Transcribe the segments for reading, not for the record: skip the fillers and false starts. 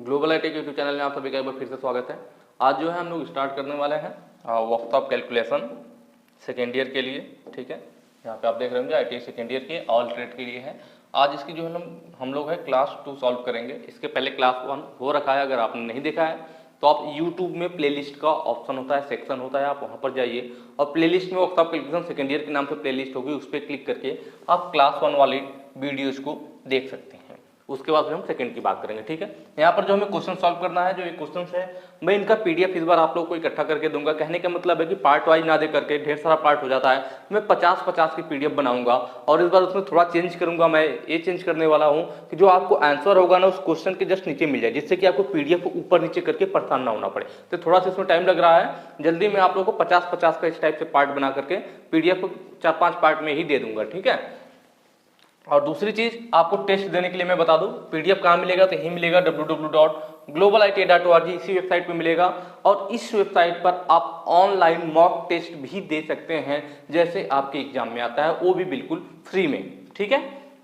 Global IT के YouTube channel में आप सभी का एक बार फिर से स्वागत है। आज जो है हम लोग स्टार्ट करने वाले हैं वर्कशॉप कैलकुलेशन सेकेंड ईयर के लिए। ठीक है, यहाँ पे आप देख रहे होंगे आईटी सेकेंड ईयर के ऑल ट्रेड के लिए है। आज इसकी जो है हम लोग है क्लास 2 सॉल्व करेंगे। इसके पहले क्लास 1 हो रखा है, अगर आपने नहीं देखा है तो आप YouTube में प्लेलिस्ट का ऑप्शन होता है, सेक्शन होता है, आप वहाँ पर जाइए और प्लेलिस्ट में वर्कशॉप कैलकुलेशन सेकेंड ईयर के नाम से प्लेलिस्ट होगी, उस पर क्लिक करके आप क्लास 1 वाली वीडियोज को देख सकते हैं। उसके बाद फिर हम सेकंड की बात करेंगे। ठीक है, यहाँ पर जो हमें क्वेश्चन सॉल्व करना है, जो ये क्वेश्चन है मैं इनका पीडीएफ इस बार आप लोगों को इकट्ठा करके दूंगा। कहने का मतलब है कि पार्ट वाइज ना दे करके ढेर सारा पार्ट हो जाता है, मैं 50-50 की पीडीएफ बनाऊंगा और इस बार उसमें थोड़ा चेंज करूंगा। मैं ये चेंज करने वाला हूँ कि जो आपको आंसर होगा ना उस क्वेश्चन के जस्ट नीचे मिल जाए, जिससे कि आपको पीडीएफ को ऊपर नीचे करके परेशान ना होना पड़े। तो थोड़ा सा इसमें टाइम लग रहा है, जल्दी मैं आप लोगों को 50-50 का इस टाइप से पार्ट बना करके पीडीएफ को 4-5 पार्ट में ही दे दूंगा। ठीक है, और दूसरी चीज आपको टेस्ट देने के लिए मैं बता दूं, पीडीएफ कहाँ मिलेगा तो यही मिलेगा www.globality.org, इसी वेबसाइट पे मिलेगा। और इस वेबसाइट पर आप ऑनलाइन मॉक टेस्ट भी दे सकते हैं, जैसे आपके एग्जाम में आता है, वो भी बिल्कुल फ्री में। ठीक है,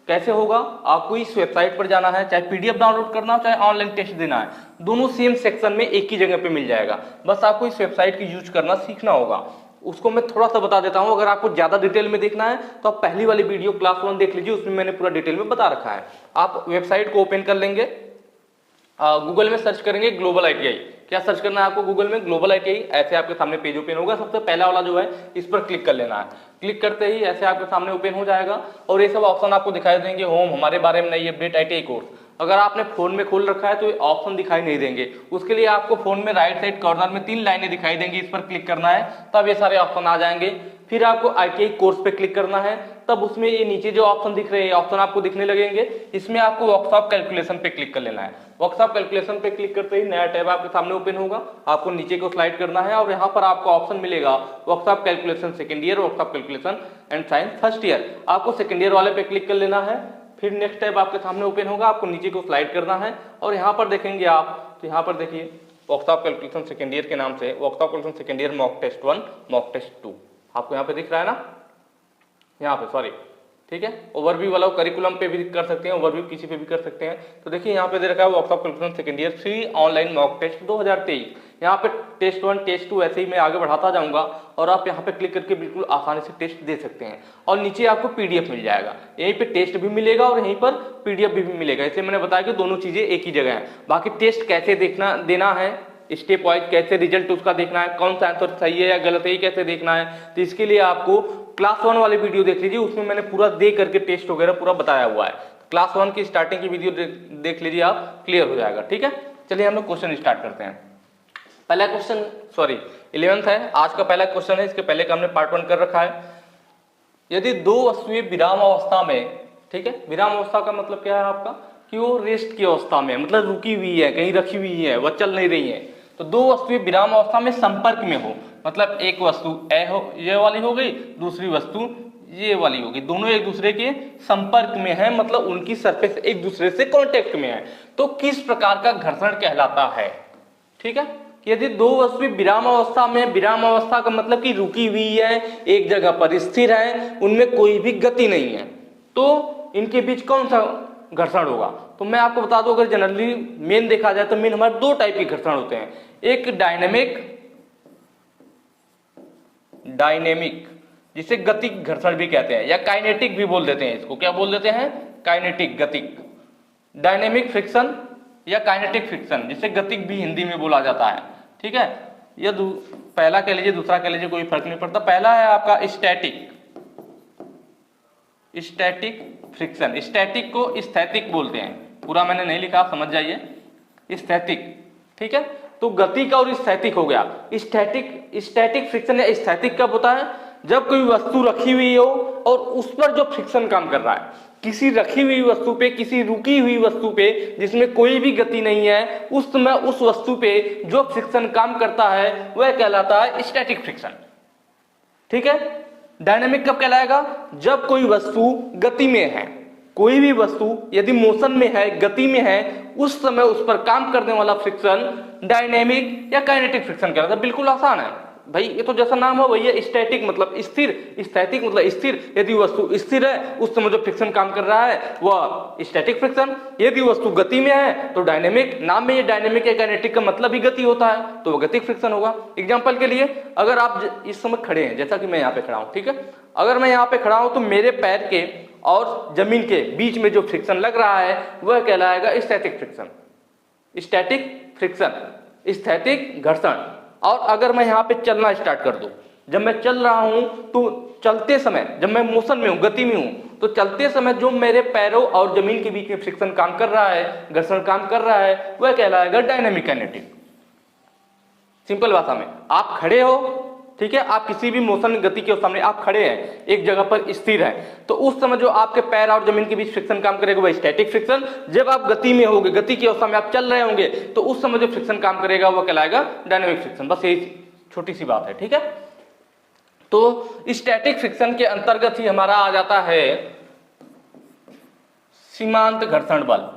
कैसे होगा, आपको इस वेबसाइट पर जाना है, चाहे पीडीएफ डाउनलोड करना हो चाहे ऑनलाइन टेस्ट देना है, दोनों सेम सेक्शन में एक ही जगह पे मिल जाएगा। बस आपको इस वेबसाइट की यूज करना सीखना होगा। उसको मैं थोड़ा सा बता देता हूं, अगर आपको ज्यादा डिटेल में देखना है तो आप पहली वाली वीडियो क्लास 1 देख लीजिए, उसमें मैंने पूरा डिटेल में बता रखा है। आप वेबसाइट को ओपन कर लेंगे, गूगल में सर्च करेंगे ग्लोबल आईटीआई। क्या सर्च करना है आपको गूगल में? Global ITI. ऐसे आपके सामने पेज ओपन होगा, सबसे पहला वाला जो है इस पर क्लिक कर लेना है। क्लिक करते ही ऐसे आपके सामने ओपन हो जाएगा और ये सब ऑप्शन आपको दिखाई देंगे। होम, हमारे बारे में नई अपडेट, आईटीआई कोर्स। अगर आपने फोन में खोल रखा है तो ये ऑप्शन दिखाई नहीं देंगे। उसके लिए आपको फोन में राइट साइड कॉर्नर में 3 लाइनें दिखाई देंगी, इस पर क्लिक करना है, तब ये सारे ऑप्शन आ जाएंगे। फिर आपको आईटीआई कोर्स पे क्लिक करना है, तब उसमें ये नीचे जो ऑप्शन दिख रहे हैं ऑप्शन आपको दिखने लगेंगे। इसमें आपको वर्कशॉप कैलकुलेशन पे क्लिक कर लेना है। वर्कशॉप कैलकुलेशन पे क्लिक करते ही नया टैब आपके सामने ओपन होगा, आपको नीचे को स्लाइड करना है और यहाँ पर आपको ऑप्शन मिलेगा workshop calculation second year, workshop calculation and science first year. आपको सेकंड ईयर वाले पे क्लिक कर लेना है। फिर नेक्स्ट टैब आपके सामने ओपन होगा, आपको नीचे को स्लाइड करना है और यहाँ पर देखेंगे आप, तो यहाँ पर देखिए वर्कशॉप कैलकुलेशन सेकंड ईयर के नाम से workshop calculation second year mock test 1 mock test 2 आपको यहाँ पे दिख रहा है ना, यहाँ पे सॉरी। ठीक है, ओवरव्यू वाला करिकुलम पे भी कर सकते हैं, ओवरव्यू किसी पे भी कर सकते हैं। तो देखिए यहाँ पे दे रखा है workshop calculation second year 3 online mock test 2023। यहाँ पे टेस्ट 1 टेस्ट 2 ऐसे ही मैं आगे बढ़ाता जाऊंगा और आप यहाँ पे क्लिक करके बिल्कुल आसानी से टेस्ट दे सकते हैं। और नीचे आपको पीडीएफ मिल जाएगा, यहीं पे टेस्ट भी मिलेगा और यहीं पर पीडीएफ भी मिलेगा। इसलिए मैंने बताया कि दोनों चीजें एक ही जगह है। बाकी टेस्ट कैसे देना है, स्टेप वाइज कैसे रिजल्ट उसका देखना है, कौन सा आंसर सही है या गलत है, कैसे देखना है, तो इसके लिए आपको क्लास 1 वाली वीडियो देख लीजिए, उसमें मैंने पूरा दे करके टेस्ट वगैरह पूरा बताया हुआ है। क्लास 1 की स्टार्टिंग की वीडियो देख लीजिए, आप क्लियर हो जाएगा। ठीक है, चलिए हम लोग क्वेश्चन स्टार्ट करते हैं। पहला क्वेश्चन 11th है, आज का पहला क्वेश्चन है। इसके पहले का हमने पार्ट 1 कर रखा है। यदि दो वस्तुएं विराम अवस्था में, ठीक है, विराम अवस्था का मतलब क्या है आपका, कि वो रेस्ट की अवस्था में, मतलब रुकी हुई है, कहीं रखी हुई है, वह चल नहीं रही है। तो दो वस्तुएं विराम अवस्था में संपर्क में हो, मतलब एक वस्तु ये वाली हो गई, दूसरी वस्तु ये वाली होगी, दोनों एक दूसरे के संपर्क में है, मतलब उनकी सरफेस एक दूसरे से कांटेक्ट में है, तो किस प्रकार का घर्षण कहलाता है। ठीक है, यदि दो वस्तुएं विराम अवस्था में, विराम अवस्था का मतलब कि रुकी हुई है, एक जगह पर स्थिर है, उनमें कोई भी गति नहीं है, तो इनके बीच कौन सा घर्षण होगा। तो मैं आपको बता दूं, अगर जनरली मेन देखा जाए तो मेन हमारे 2 टाइप के घर्षण होते हैं, एक डायनेमिक जिसे गतिक घर्षण भी कहते हैं, या काइनेटिक भी बोल देते हैं, इसको क्या बोल देते हैं, काइनेटिक, गतिक। डायनेमिक फ्रिक्शन या काइनेटिक फ्रिक्शन, जिसे गतिक भी हिंदी में बोला जाता है। ठीक है, या पहला कह लीजिए दूसरा कह लीजिए, कोई फर्क नहीं पड़ता। पहला है आपका स्टैटिक फ्रिक्शन, स्टैटिक को स्थैतिक बोलते हैं, पूरा मैंने नहीं लिखा, आप समझ जाइए, स्थैतिक। ठीक है, तो गतिक और स्थैतिक हो गया। स्टैटिक फ्रिक्शन या स्थैतिक कब होता है, जब कोई वस्तु रखी हुई हो और उस पर जो फ्रिक्शन काम कर रहा है, किसी रखी हुई वस्तु पे, किसी रुकी हुई वस्तु पे जिसमें कोई भी गति नहीं है, उस समय उस वस्तु पे जो फ्रिक्शन काम करता है वह कहलाता है स्टैटिक फ्रिक्शन। ठीक है, डायनेमिक कब कहलाएगा, जब कोई वस्तु गति में है, कोई भी वस्तु यदि मोशन में है, गति में है, उस समय उस पर काम करने वाला फ्रिक्शन डायनेमिक या काइनेटिक फ्रिक्शन कहलाता है। बिल्कुल आसान है, भाई ये तो जैसा नाम है वही है, स्टैटिक मतलब स्थिर, स्थैतिक मतलब स्थिर। यदि वस्तु स्थिर है उस समय जो फ्रिक्शन काम कर रहा है वह स्टैटिक फ्रिक्शन। यदि वस्तु गति में है तो डायनेमिक, नाम में ये डायनेमिक या काइनेटिक का मतलब ही गति होता है, तो वह गतिक फ्रिक्शन होगा। एग्जाम्पल के लिए अगर आप इस समय खड़े हैं, जैसा कि मैं यहाँ पे खड़ा हूँ, ठीक है, अगर मैं यहाँ पे खड़ा हूँ तो मेरे पैर के और जमीन के बीच में जो फ्रिक्शन लग रहा है वह कहलाएगा स्टैटिक फ्रिक्शन, स्टैटिक फ्रिक्शन, स्थैतिक घर्षण। और अगर मैं यहाँ पे चलना स्टार्ट कर दूं, जब मैं चल रहा हूं तो चलते समय, जब मैं मोशन में हूं, गति में हूं, तो चलते समय जो मेरे पैरों और जमीन के बीच में फ्रिक्शन काम कर रहा है, घर्षण काम कर रहा है, वह कहलाएगा डायनेमिक काइनेटिक। सिंपल भाषा में, आप खड़े हो, ठीक है, आप किसी भी मोशन गति के सामने आप खड़े हैं, एक जगह पर स्थिर हैं, तो उस समय जो आपके पैर और जमीन के बीच फ्रिक्शन काम करेगा वह स्टैटिक फ्रिक्शन। जब आप गति में होंगे, गति की अवस्था में आप चल रहे होंगे, तो उस समय जो फ्रिक्शन काम करेगा वह कहलाएगा डायनेमिक फ्रिक्शन। बस यही छोटी सी बात है, ठीक है। तो स्टैटिक फ्रिक्शन के अंतर्गत ही हमारा आ जाता है सीमांत घर्षण बल,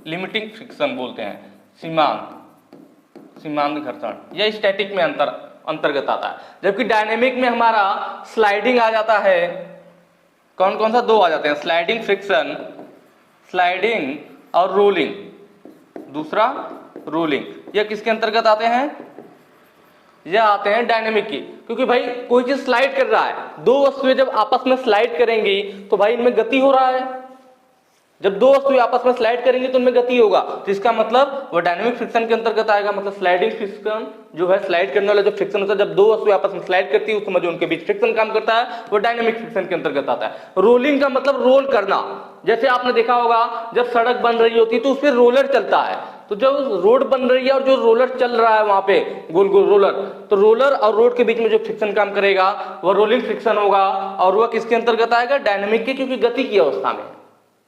लिमिटिंग फ्रिक्शन बोलते हैं, सीमांत घर्षण, यह स्टैटिक में अंतर्गत आता है। जबकि डायनेमिक में हमारा स्लाइडिंग आ जाता है। कौन कौन सा? दो आ जाते हैं, स्लाइडिंग फ्रिक्शन, स्लाइडिंग और रोलिंग, दूसरा रोलिंग। यह किसके अंतर्गत आते हैं? यह आते हैं डायनेमिक की। क्योंकि भाई कोई चीज स्लाइड कर रहा है, दो वस्तुएं जब आपस में स्लाइड करेंगी तो भाई इनमें गति हो रहा है। जब दो वस्तुएं आपस में स्लाइड करेंगी तो उनमें गति होगा, तो इसका मतलब वो डायनेमिक फ्रिक्शन के अंतर्गत आएगा। मतलब स्लाइडिंग फ्रिक्शन जो है, स्लाइड करने वाला जो फ्रिक्शन होता है, जब दो वस्तुएं आपस में स्लाइड करती है उस समय जो उनके बीच फ्रिक्शन काम करता है वो डायनेमिक फ्रिक्शन के अंतर्गत आता है। रोलिंग का मतलब रोल करना। जैसे आपने देखा होगा जब सड़क बन रही होती है तो उस पर रोलर चलता है, तो जब रोड बन रही है और जो रोलर चल रहा है वहां पे गोल गोल रोलर, तो रोलर और रोड के बीच में जो फ्रिक्शन काम करेगा वह रोलिंग फ्रिक्शन होगा। और वह किसके अंतर्गत आएगा? डायनेमिक के, क्योंकि गति की अवस्था में,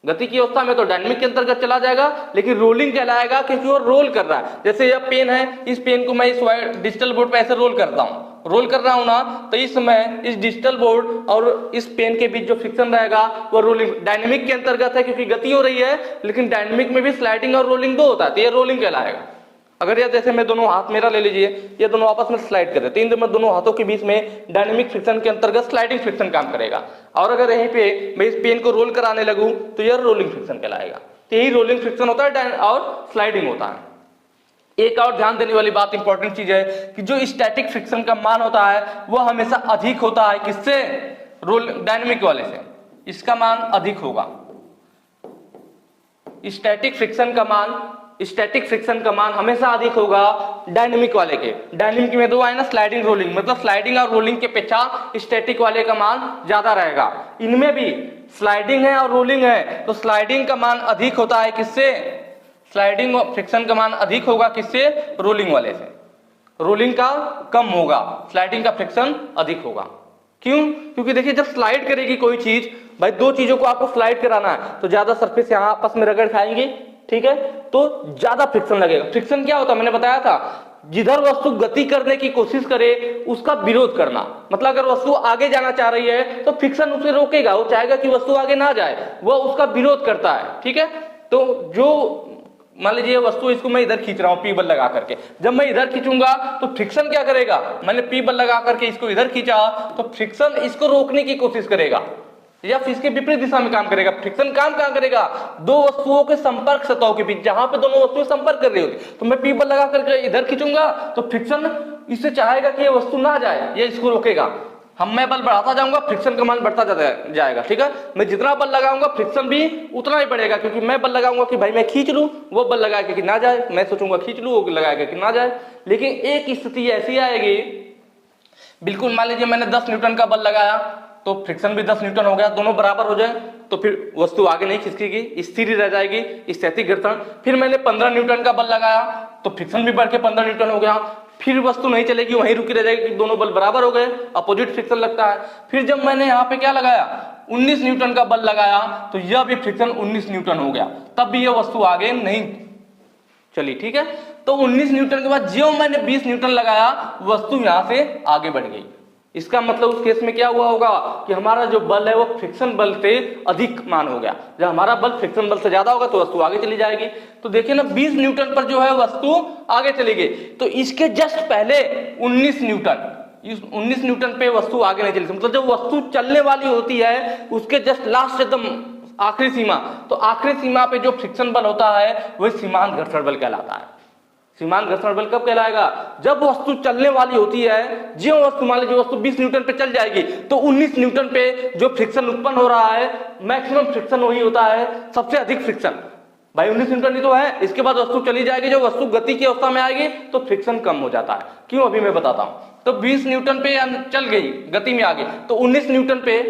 गति की अवस्था में तो डायनेमिक के अंतर्गत चला जाएगा, लेकिन रोलिंग कहलाएगा क्योंकि वो रोल कर रहा है। जैसे यह पेन है, इस पेन को मैं इस डिजिटल बोर्ड पे ऐसे रोल करता हूं, रोल कर रहा हूं ना, तो इस समय इस डिजिटल बोर्ड और इस पेन के बीच जो फ्रिक्शन रहेगा वो रोलिंग डायनेमिक के अंतर्गत है, क्योंकि गति हो रही है। लेकिन डायनेमिक में भी स्लाइडिंग और रोलिंग दो होता है, तो ये रोलिंग कहलाएगा। अगर यह जैसे मैं दोनों हाथ मेरा ले लीजिए, ये दोनों आपस में स्लाइड कर रहे हैं, तो दोनों हाथों के बीच में डायनेमिक फ्रिक्शन के अंतर्गत स्लाइडिंग फ्रिक्शन काम करेगा। और अगर यहीं पे मैं इस पेन को रोल कराने लगूं तो यह रोलिंग फ्रिक्शन कहलाएगा। तो यही रोलिंग फ्रिक्शन होता है और स्लाइडिंग होता है। एक और ध्यान देने वाली बात, इंपॉर्टेंट चीज है कि जो स्टैटिक फ्रिक्शन का मान होता है वह हमेशा अधिक होता है। किससे? डायनेमिक वाले से इसका मान अधिक होगा। स्टैटिक फ्रिक्शन का मान हमेशा अधिक होगा डायनेमिक वाले के। डायनेमिक में दो आए ना, स्लाइडिंग रोलिंग, मतलब स्लाइडिंग और रोलिंग के अपेक्षा स्टैटिक वाले का मान ज्यादा रहेगा। इनमें भी स्लाइडिंग है और रोलिंग है, तो स्लाइडिंग का मान अधिक होता है किससे? स्लाइडिंग फ्रिक्शन का मान अधिक होगा किससे? रोलिंग वाले से। रोलिंग का कम होगा, स्लाइडिंग का फ्रिक्शन अधिक होगा। क्यों? क्योंकि देखिए जब स्लाइड करेगी कोई चीज, भाई दो चीजों को आपको स्लाइड कराना है तो ज्यादा सरफेस यहाँ आपस में रगड़ खाएंगे, ठीक है, तो ज्यादा फ्रिक्शन लगेगा। फ्रिक्शन क्या होता है? मैंने बताया था, जिधर वस्तु गति करने की कोशिश करे उसका विरोध करना। मतलब अगर वस्तु आगे जाना चाह रही है तो फ्रिक्शन उसे रोकेगा, वो चाहेगा कि वस्तु आगे ना जाए, वह उसका विरोध करता है, ठीक है। तो जो मान लीजिए वस्तु, इसको मैं इधर खींच रहा हूं पी बल लगा करके, जब मैं इधर खींचूंगा तो फ्रिक्शन क्या करेगा? मैंने पी बल लगा करके इसको इधर खींचा तो फ्रिक्शन इसको रोकने की कोशिश करेगा या फिर इसके विपरीत दिशा में काम करेगा। फ्रिक्शन काम कहां करेगा? दो वस्तुओं के संपर्क सतहों के बीच, जहां पे दोनों वस्तुएं संपर्क कर रही होती, तो मैं पी बल लगा करके इधर खींचूंगा तो फ्रिक्शन इससे चाहेगा कि ये वस्तु ना जाए, ये इसको रोकेगा। मैं बल बढ़ाता जाऊंगा, फ्रिक्शन का मान बढ़ता जाएगा, ठीक है। मैं जितना बल लगाऊंगा फ्रिक्शन भी उतना ही बढ़ेगा, क्योंकि मैं बल लगाऊंगा कि भाई मैं खींच लूं, वो बल लगाएगा कि ना जाए, मैं सोचूंगा खींच लूं, वो लगाएगा कि ना जाए। लेकिन एक स्थिति ऐसी आएगी, बिल्कुल मान लीजिए मैंने 10 न्यूटन का बल लगाया तो फ्रिक्शन भी 10 न्यूटन हो गया, दोनों बराबर हो जाए तो फिर वस्तु आगे नहीं खिसकेगी, स्थिर ही रह जाएगी, स्थैतिक घर्षण। फिर मैंने 15 न्यूटन का बल लगाया तो फ्रिक्शन भी बढ़ के 15 न्यूटन हो गया, फिर वस्तु नहीं चलेगी, वहीं रुकी रह जाएगी, दोनों बल बराबर हो गए, अपोजिट फ्रिक्शन लगता है। फिर जब मैंने यहाँ पे क्या लगाया, 19 न्यूटन का बल लगाया तो यह भी फ्रिक्शन 19 न्यूटन हो गया, तब भी यह वस्तु आगे नहीं चली, ठीक है। तो 19 न्यूटन के बाद जो मैंने 20 न्यूटन लगाया, वस्तु यहां से आगे बढ़ गई। इसका मतलब उस केस में क्या हुआ होगा कि हमारा जो बल है वो फ्रिक्शन बल से अधिक मान हो गया। जब हमारा बल फ्रिक्शन बल से ज्यादा होगा तो वस्तु आगे चली जाएगी। तो देखिए ना, 20 न्यूटन पर जो है वस्तु आगे चली गई, तो इसके जस्ट पहले 19 न्यूटन, इस 19 न्यूटन पे वस्तु आगे नहीं चली, मतलब जब वस्तु चलने वाली होती है उसके जस्ट लास्ट एकदम आखिरी सीमा, तो आखिरी सीमा पे जो फ्रिक्शन बल होता है वही सीमांत घर्षण बल कहलाता है। सीमांत घर्षण बल कब कहलाएगा? जब वस्तु चलने वाली होती है, जो वस्तु मान लीजिए वस्तु 20 न्यूटन पे चल जाएगी तो 19 न्यूटन पे जो फ्रिक्शन उत्पन्न हो रहा है, मैक्सिमम फ्रिक्शन वही होता है, सबसे अधिक फ्रिक्शन भाई 19 न्यूटन ही तो है। इसके बाद वस्तु चली जाएगी, जो वस्तु गति की अवस्था में आएगी तो फ्रिक्शन कम हो जाता है। क्यों, अभी मैं बताता हूं। तो 20 न्यूटन पे चल गई, गति में आ गई, तो 19 न्यूटन पे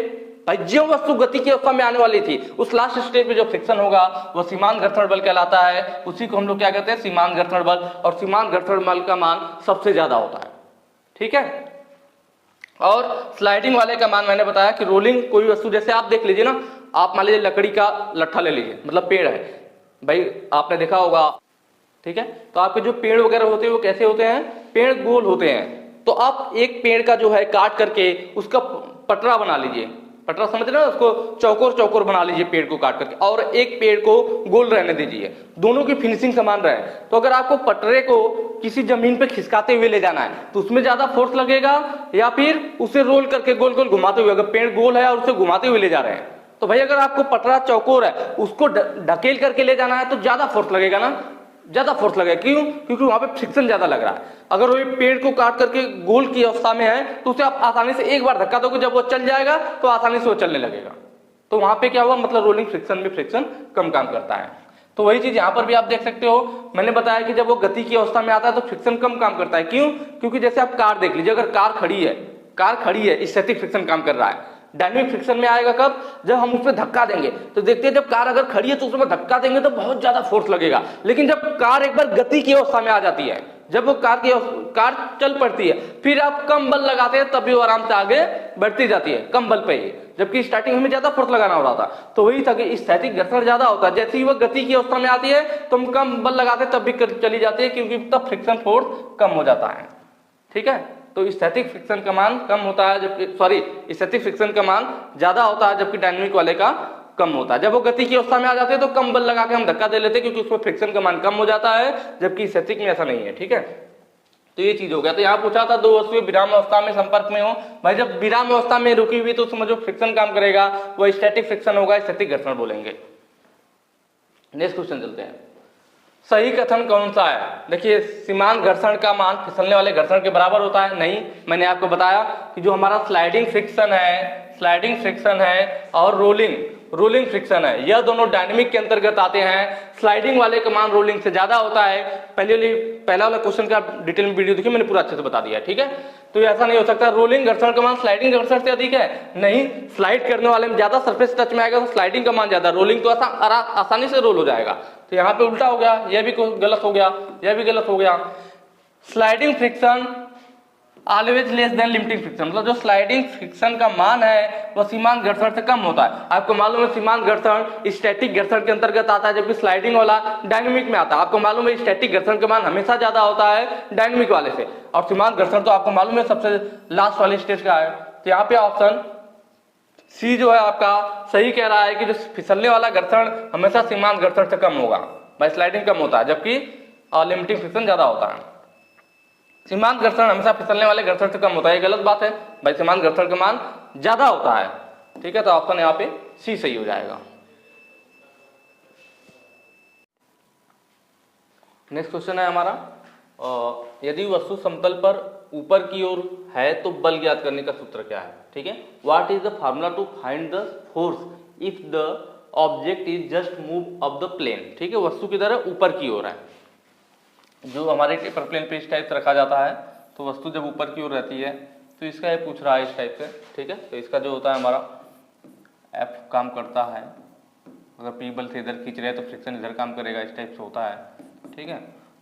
भाई जो वस्तु गति की अवस्था में आने वाली थी उस लास्ट स्टेज पे जो फ्रिक्शन होगा वो सीमांत घर्षण बल कहलाता है। उसी को हम लोग क्या कहते हैं? सीमांत घर्षण बल। और सीमांत घर्षण बल का मान सबसे ज्यादा होता है, ठीक है। और स्लाइडिंग वाले का मान मैंने बताया कि रोलिंग कोई वस्तु, जैसे आप देख लीजिए ना, आप मान लीजिए लकड़ी का लट्ठा ले लीजिए, मतलब पेड़ है भाई, आपने देखा होगा, ठीक है। तो आपके जो पेड़ वगैरह होते हैं वो कैसे होते हैं? पेड़ गोल होते हैं। तो आप एक पेड़ का जो है काट करके उसका पटरा बना लीजिए, पटरा समझ रहे हो, उसको चौकोर चौकोर बना लीजिए पेड़ को काट करके, और एक पेड़ को गोल रहने दीजिए, दोनों की फिनिशिंग समान रहे। तो अगर आपको पटरे को किसी जमीन पे खिसकाते हुए ले जाना है तो उसमें ज्यादा फोर्स लगेगा, या फिर उसे रोल करके गोल गोल घुमाते हुए, अगर पेड़ गोल है और उसे घुमाते हुए ले जा रहे हैं तो भाई अगर आपको पटरा चौकोर है उसको ढकेल करके ले जाना है तो ज्यादा फोर्स लगेगा ना, ज्यादा फोर्स लगेगा। क्यों? क्योंकि वहां पे फ्रिक्शन ज्यादा लग रहा है। अगर वो पेड़ को काट करके गोल की अवस्था में है तो उसे आप आसानी से एक बार धक्का दोगे, जब वो चल जाएगा तो आसानी से वो चलने लगेगा। तो वहां पे क्या हुआ, मतलब रोलिंग फ्रिक्शन में फ्रिक्शन कम काम करता है। तो वही चीज यहाँ पर भी आप देख सकते हो, मैंने बताया कि जब वो गति की अवस्था में आता है तो फ्रिक्शन कम काम करता है। क्यों? क्योंकि जैसे आप कार देख लीजिए, अगर कार खड़ी है, स्टैटिक फ्रिक्शन काम कर रहा है। डायनेमिक फ्रिक्शन में आएगा कब? जब हम उसमें धक्का देंगे। तो देखते हैं जब कार अगर खड़ी है तो उसमें धक्का देंगे तो बहुत ज्यादा फोर्स लगेगा, लेकिन जब कार एक बार गति की अवस्था में आ जाती है, जब वो कार चल पड़ती है, फिर आप कम बल लगाते हैं तब भी वो आराम से आगे बढ़ती जाती है, कम बल पे ही। जबकि स्टार्टिंग में ज्यादा फोर्स लगाना हो रहा था, तो वही था कि स्टैटिक घर्षण ज्यादा होता है। जैसे ही वो गति की अवस्था में आती है तो हम कम बल लगाते तब भी चली जाती है, क्योंकि तब फ्रिक्शन फोर्स कम हो जाता है, ठीक है। तो स्टैटिक फ्रिक्शन का मान कम होता है, जबकि स्टैटिक फ्रिक्शन का मान ज्यादा होता है, जबकि डायनामिक वाले का कम होता है। जब वो गति की अवस्था में आ जाते हैं तो कम बल लगा के हम धक्का दे लेते हैं, क्योंकि उसमें फ्रिक्शन का मान कम हो जाता है, जबकि स्टैटिक में ऐसा नहीं है, ठीक है। तो ये चीज हो गया। तो यहाँ पूछा था दो वस्तुएं विराम अवस्था में संपर्क में हो, भाई जब विराम अवस्था में रुकी हुई तो उसमें जो फ्रिक्शन काम करेगा वो स्टैटिक फ्रिक्शन होगा, स्टैटिक घर्षण बोलेंगे। नेक्स्ट क्वेश्चन चलते हैं। सही कथन कौन सा है? देखिए, सीमांत घर्षण का मान फिसलने वाले घर्षण के बराबर होता है। नहीं, मैंने आपको बताया कि जो हमारा स्लाइडिंग फ्रिक्शन है और रोलिंग फ्रिक्शन है, यह दोनों डायनेमिक के अंतर्गत आते हैं। स्लाइडिंग वाले का मान रोलिंग से ज्यादा होता है। पहला वाला क्वेश्चन का डिटेल में वीडियो देखिए, मैंने पूरा अच्छे से बता दिया है, ठीक है। तो ऐसा नहीं हो सकता रोलिंग घर्षण का मान स्लाइडिंग घर्षण से अधिक है, नहीं। स्लाइड करने वाले में ज्यादा सरफेस टच में आएगा तो स्लाइडिंग का मान ज्यादा, रोलिंग तो आसानी से रोल हो जाएगा। तो यहाँ पे उल्टा हो गया, यह भी गलत हो गया, यह भी गलत हो गया। Sliding friction always less than limiting friction, मतलब जो स्लाइडिंग फ्रिक्शन का मान है वह सीमांत घर्षण से कम होता है। आपको मालूम है सीमांत घर्षण स्टैटिक घर्षण के अंतर्गत आता है, जबकि स्लाइडिंग वाला डायनेमिक में आता है। आपको मालूम है स्टैटिक घर्षण का मान हमेशा ज्यादा होता है डायनेमिक वाले से, और सीमांत घर्षण तो आपको मालूम है सबसे लास्ट वाले स्टेज का है। तो यहाँ पे ऑप्शन सी जो है आपका सही कह रहा है कि जो फिसलने वाला घर्षण हमेशा सीमांत घर्षण से कम होगा, भाई स्लाइडिंग कम होता है, जबकि लिमिटिंग फ्रिक्शन ज्यादा होता है। सीमांत घर्षण हमेशा फिसलने वाले घर्षण से कम होता है, ये गलत बात है भाई, सीमांत घर्षण का मान ज्यादा होता है, ठीक है। तो ऑप्शन यहाँ पे सी सही हो जाएगा। नेक्स्ट क्वेश्चन है हमारा, यदि वस्तु समतल पर ऊपर की ओर है तो बल ज्ञात करने का सूत्र क्या है, ठीक है। What is the formula to find the force if the object is just move off the plane, ठीक है। वस्तु की तरह ऊपर की ओर है, जो हमारे टेपर प्लेन पे इस टाइप से रखा जाता है, तो वस्तु जब ऊपर की ओर रहती है तो इसका ये पूछ रहा है इस टाइप से, ठीक है। तो इसका जो होता है हमारा एफ काम करता है, अगर पी बल से इधर खींच रहे हैं तो फ्रिक्शन इधर काम करेगा, इस टाइप से होता है, ठीक है।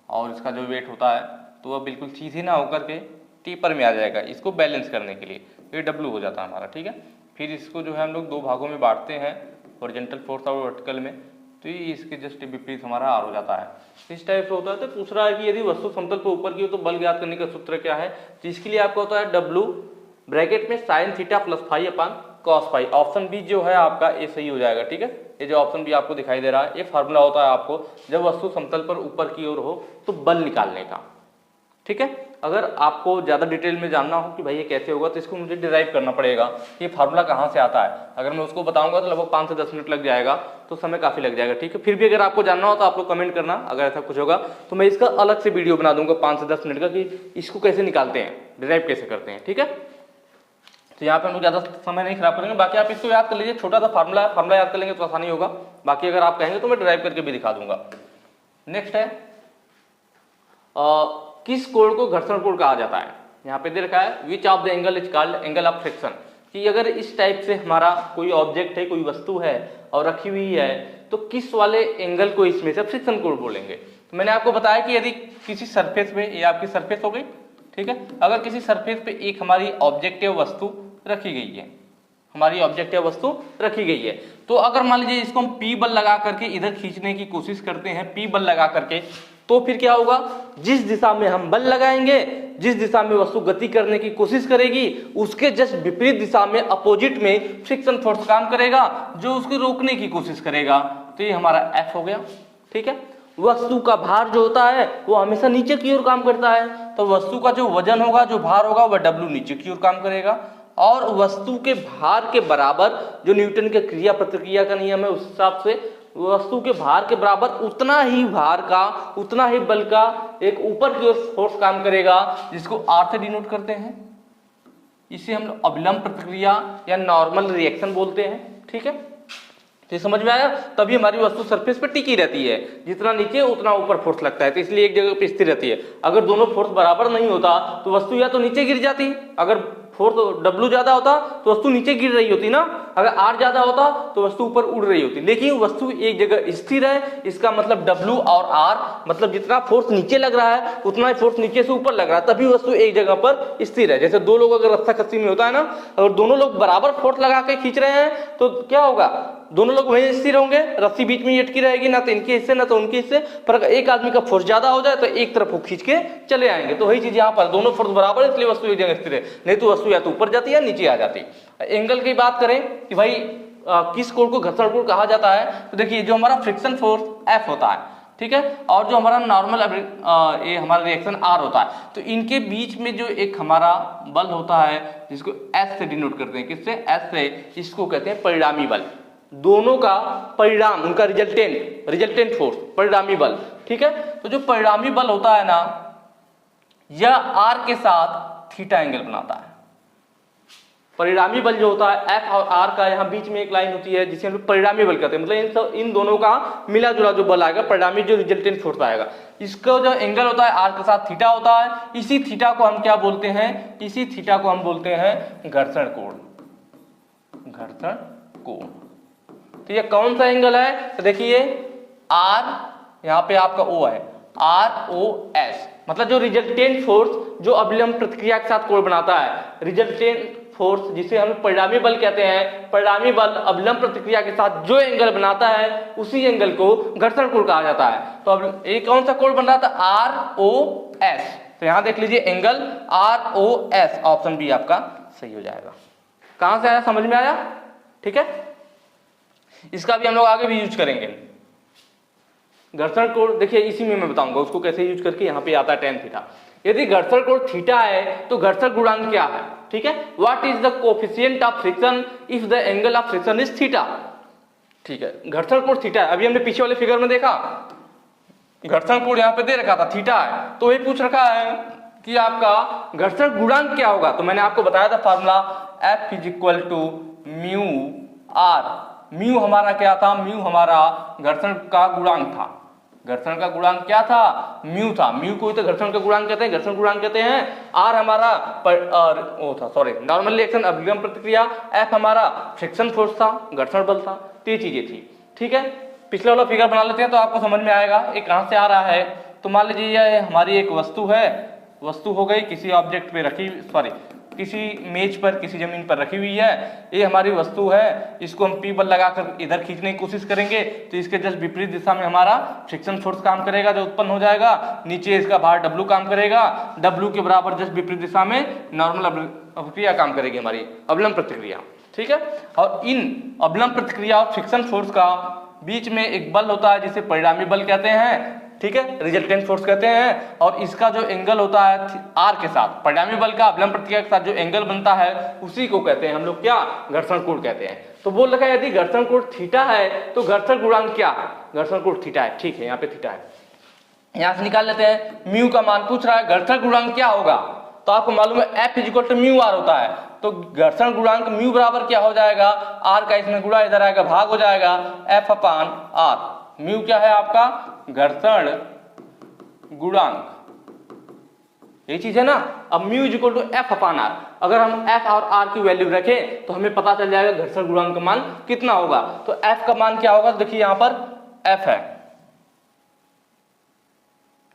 और इसका जो वेट होता है तो वह बिल्कुल सीधे ना होकर के टीपर में आ जाएगा, इसको बैलेंस करने के लिए, ये डब्ल्यू हो जाता है हमारा, ठीक है। फिर इसको जो है हम लोग दो भागों में बांटते हैं, हॉरिजॉन्टल फोर्स और वर्टिकल में, तो ये इसके जस्ट विपरीत हमारा आर हो जाता है। इस टाइप से होता है। तो पूछ रहा है कि यदि वस्तु समतल पर ऊपर की हो तो बल ज्ञात करने का सूत्र क्या है, तो इसके लिए आपको होता है डब्ल्यू ब्रैकेट में sine theta plus phi upon cos phi. Option B जो है आपका ये सही हो जाएगा, ठीक है। ये जो ऑप्शन बी आपको दिखाई दे रहा है, ये फार्मूला होता है आपको जब वस्तु समतल पर ऊपर की ओर हो तो बल निकालने का, ठीक है। अगर आपको ज़्यादा डिटेल में जानना हो कि भाई ये कैसे होगा तो इसको मुझे डिराइव करना पड़ेगा, ये फार्मूला कहाँ से आता है। अगर मैं उसको बताऊंगा तो लगभग 5 से 10 मिनट लग जाएगा, तो समय काफ़ी लग जाएगा, ठीक है। फिर भी अगर आपको जानना हो तो आप लोग कमेंट करना, अगर ऐसा कुछ होगा तो मैं इसका अलग से वीडियो बना दूंगा 5 से 10 मिनट का, कि इसको कैसे निकालते हैं, डिराइव कैसे करते हैं, ठीक है। तो यहाँ पे हम लोग ज़्यादा समय नहीं खराब करेंगे, बाकी आप इसको याद कर लीजिए, छोटा सा फार्मूला याद कर लेंगे तो आसानी होगा। बाकी अगर आप कहेंगे तो मैं डिराइव करके भी दिखा दूंगा। नेक्स्ट है किस कोण को घर्षण कोण कहा जाता है। यहाँ पे दे रखा है which of the angle is called angle of friction, कि अगर इस टाइप से हमारा कोई ऑब्जेक्ट है, कोई वस्तु है और रखी हुई है, तो किस वाले एंगल को इसमें से फ्रिक्शन कोण बोलेंगे। तो मैंने आपको बताया कि यदि किसी सरफेस पे, ये आपकी सरफेस हो गई, ठीक है, अगर किसी सरफेस पे एक हमारी ऑब्जेक्टिव वस्तु रखी गई है, हमारी ऑब्जेक्टिव वस्तु रखी गई है, तो अगर मान लीजिए इसको हम P बल लगा करके इधर खींचने की कोशिश करते हैं, P बल लगा करके, तो फिर क्या होगा, जिस दिशा में हम बल लगाएंगे, जिस दिशा में वस्तु गति करने की कोशिश करेगी, उसके जस्ट विपरीत दिशा में, अपोजिट में फ्रिक्शन फोर्स काम करेगा, जो उसको रोकने की कोशिश करेगा। तो ये हमारा F हो गया, ठीक है। वस्तु का भार जो होता है वो हमेशा नीचे की ओर काम करता है, तो वस्तु का जो वजन होगा, जो भार होगा, वह W नीचे की ओर काम करेगा, और वस्तु के भार के बराबर, जो न्यूटन के क्रिया प्रतिक्रिया का नियम है उस हिसाब से, वस्तु के भार के बराबर उतना ही भार का, उतना ही बल का एक ऊपर की ओर फोर्स काम करेगा, जिसको R से डिनोट करते हैं। इसे हम लोग अविलंब प्रतिक्रिया या नॉर्मल रिएक्शन बोलते हैं, ठीक है। तो समझ में आया, तभी हमारी वस्तु सरफेस पे टिकी रहती है, जितना नीचे उतना ऊपर फोर्स लगता है, तो इसलिए एक जगह पे स्थिर रहती है। अगर दोनों फोर्स बराबर नहीं होता तो वस्तु या तो नीचे गिर जाती, अगर फोर्स W ज्यादा होता तो वस्तु नीचे गिर रही होती ना, अगर R ज्यादा होता तो वस्तु ऊपर उड़ रही होती। लेकिन वस्तु एक जगह स्थिर है, इसका मतलब W और R, मतलब जितना फोर्स नीचे लग रहा है उतना ही फोर्स नीचे से ऊपर लग रहा है, तभी वस्तु एक जगह पर स्थिर है। जैसे दो लोग अगर रस्सा कस्सी में होता है ना, अगर दोनों लोग बराबर फोर्स लगा के खींच रहे हैं तो क्या होगा, दोनों लोग वहीं स्थिर होंगे, रस्सी बीच में अटकी रहेगी, ना तो इनके हिस्से ना तो उनके हिस्से। पर अगर एक आदमी का फोर्स ज्यादा हो जाए तो एक तरफ वो खींच के चले आएंगे। तो वही चीज यहाँ पर, दोनों फोर्स बराबर है इसलिए वस्तु एक जगह स्थिर है, नहीं तो वस्तु या तो ऊपर जाती है या नीचे आ जाती। एंगल की बात करें कि भाई किस कोण को घर्षण कोण कहा जाता है, तो देखिए जो हमारा फ्रिक्शन फोर्स F होता है, ठीक है, और जो हमारा नॉर्मल ये हमारा रिएक्शन R होता है, तो इनके बीच में जो एक हमारा बल होता है जिसको S से डिनोट करते हैं, किससे, S से, इसको कहते हैं परिणामी बल। दोनों का परिणाम, उनका रिजल्टेंट फोर्स, परिणामी बल, ठीक है। तो जो परिणामी बल होता है ना, यह R के साथ थीटा एंगल बनाता है। परिणामी बल जो होता है F और R का, यहाँ बीच में एक लाइन होती है जिसे हम लोग परिणामी बल कहते हैं, मतलब इन दोनों का मिला जुला जो बल आएगा, परिणामी जो रिजल्टेंट फोर्स आएगा, इसका जो एंगल होता है R के साथ थीटा होता है। इसी थीटा को हम क्या बोलते हैं, इसी थीटा को हम बोलते हैं घर्षण कोण, घर्षण कोण। तो ये कौन सा एंगल है, तो देखिए R, यहाँ पे आपका O है, ROS, मतलब जो रिजल्टेंट फोर्स जो अविलंब प्रतिक्रिया के साथ कोण बनाता है, रिजल्टेंट फोर्स जिसे हम परिणामी बल कहते हैं, परिणामी बल अविलंब प्रतिक्रिया के साथ जो एंगल बनाता है उसी एंगल को घर्षण कोण कहा जाता है। तो अब ये कौन सा कोण बन रहा था, ROS। तो यहां देख लीजिए एंगल ROS, ऑप्शन बी आपका सही हो जाएगा। कहां से आया, समझ में आया, ठीक है। इसका भी हम लोग आगे भी यूज करेंगे। घर्षण कोण देखिए इसी में मैं बताऊंगा उसको कैसे यूज करके, यहाँ पे आता है tan थीटा। यदि घर्षण कोण थीटा है तो घर्षण गुणांक क्या है, ठीक है, what is the coefficient of friction if the angle of friction is theta, ठीक है। घर्षण कोण थीटा है, अभी हमने पीछे वाले फिगर में देखा घर्षण कोण यहाँ पे दे रखा था थीटा है, तो ये पूछ रखा है कि आपका घर्षण गुणांक क्या होगा। तो मैंने आपको बताया था formula F is equal to mu R। Mu हमारा क्या था, म्यू हमारा घर्षण का गुणांक था, घर्षण का गुणांक क्या था, म्यू था। म्यू को तो घर्षण का गुणांक कहते हैं, घर्षण गुणांक कहते हैं। R हमारा नॉर्मल रिएक्शन अभिगम प्रतिक्रिया, F हमारा फ्रिक्शन फोर्स था, घर्षण बल था। तो ये चीजें थी, ठीक है। पिछला वाला फिगर बना लेते हैं तो आपको समझ में आएगा ये कहां से आ रहा है। तो मान लीजिए ये हमारी एक वस्तु है, वस्तु हो गई किसी ऑब्जेक्ट पे रखी, किसी मेज पर, किसी जमीन पर रखी हुई है, ये हमारी वस्तु है। इसको हम P बल लगाकर इधर खींचने की कोशिश करेंगे तो इसके जस्ट विपरीत दिशा में हमारा फ्रिक्शन फोर्स काम करेगा जो उत्पन्न हो जाएगा। नीचे इसका भार W काम करेगा, W के बराबर जस्ट विपरीत दिशा में नॉर्मल प्रतिक्रिया काम करेगी, हमारी अविलंब प्रतिक्रिया, ठीक है। और इन अविलंब प्रतिक्रिया और फ्रिक्शन फोर्स का बीच में एक बल होता है जिसे परिणामी बल कहते हैं। ठीक है, रिजल्टेंट फोर्स कहते हैं। और इसका जो एंगल होता है आर के साथ, परिणामी बल का अवलंब प्रतिक्रिया के साथ जो एंगल बनता है उसी को कहते हैं हम लोग क्या, घर्षण कोण कहते हैं। तो बोल रखा है यदि घर्षण कोण थीटा है तो घर्षण गुणांक क्या है, घर्षण कोण थीटा है, ठीक है, यहाँ पे थीटा है, यहाँ से निकाल लेते हैं। म्यू का मान पूछ रहा है, घर्षण गुणांक क्या होगा, तो आपको मालूम है F equal to mu R होता है, तो घर्षण गुणांक म्यू बराबर क्या हो जाएगा, आर का इसमें गुणा इधर आएगा, भाग हो जाएगा F अपान आर। म्यू क्या है आपका, घर्षण गुणांक, ये चीज है ना। अब mu equal to F upon R, अगर हम F और R की वैल्यू रखें तो हमें पता चल जाएगा घर्षण गुणांक का मान कितना होगा। तो F का मान क्या होगा, तो देखिए यहाँ पर F है,